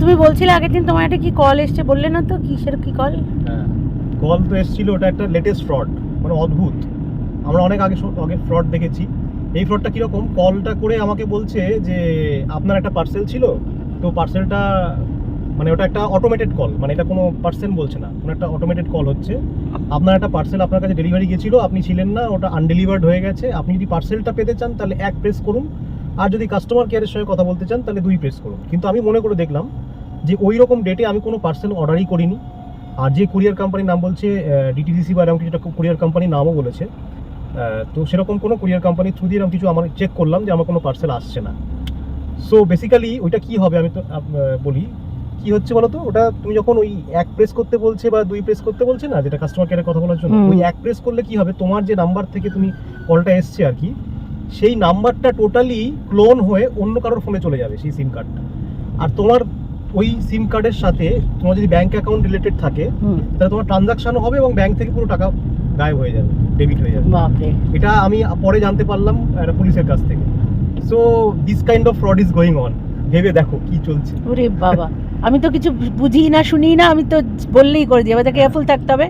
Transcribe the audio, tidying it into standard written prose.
তুমি বলছিলে আগের দিন তোমার একটা কি কল এসছে, বললে না তো কিসের কি কল? হ্যাঁ, কল তো এসেছিল, ওটা একটা লেটেস্ট ফ্রড, মানে অদ্ভুত। আমরা অনেক আগে ফ্রড দেখেছি। এই ফ্রডটা কীরকম, কলটা করে আমাকে বলছে যে আপনার একটা পার্সেল ছিল, তো পার্সেলটা মানে ওটা একটা অটোমেটেড কল, মানে এটা কোনো পার্সেল বলছে না, কোনো একটা অটোমেটেড কল হচ্ছে। আপনার একটা পার্সেল আপনার কাছে ডেলিভারি গেছিলো, আপনি ছিলেন না, ওটা আনডেলিভার্ড হয়ে গেছে। আপনি যদি পার্সেলটা পেতে চান তাহলে 1 প্রেস করুন, আর যদি কাস্টমার কেয়ারের সঙ্গে কথা বলতে চান তাহলে 2 প্রেস করুন। কিন্তু আমি মনে করে দেখলাম যে ওই রকম ডেটে আমি কোনো পার্সেল অর্ডারই করিনি। আর যে কুরিয়ার কোম্পানির নাম বলছে ডিটিডিসি বা এরকম কিছু একটা কুরিয়ার কোম্পানির নামও বলেছে, তো সেরকম কোনো কুরিয়ার কোম্পানির থ্রু দিয়ে এরকম কিছু আমার চেক করলাম যে আমার কোনো পার্সেল আসছে না। সো বেসিক্যালি ওইটা কি হবে আমি তো বলি কি হচ্ছে বলো তো। ওটা তুমি যখন ওই 1 প্রেস করতে বলছে বা 2 প্রেস করতে বলছে না, যেটা কাস্টমার কেয়ারে কথা বলার জন্য, ওই 1 প্রেস করলে কি হবে, তোমার যে নাম্বার থেকে তুমি কলটা এসছে আর কি, সেই নাম্বারটা টোটালি ক্লোন হয়ে অন্য কারোর ফোনে চলে যাবে সেই সিম কার্ডটা। আর তোমার ওই সিম কার্ডের সাথে তোমার যদি ব্যাংক অ্যাকাউন্ট রিলেটেড থাকে তাহলে তোমার ট্রানজাকশনও হবে এবং ব্যাংক থেকে পুরো টাকা গায়েব হয়ে যাবে, ডেবিট হয়ে যাবে। বাপরে, এটা আমি পরে জানতে পারলাম একটা পুলিশের কাছ থেকে। So this kind of fraud is going on. ভেবে দেখো কি চলছে। ওরে বাবা, আমি তো কিছু বুঝি না শুনি না, আমি তো বললেই করে দিই, এবার কেয়ারফুল থাকতে হবে।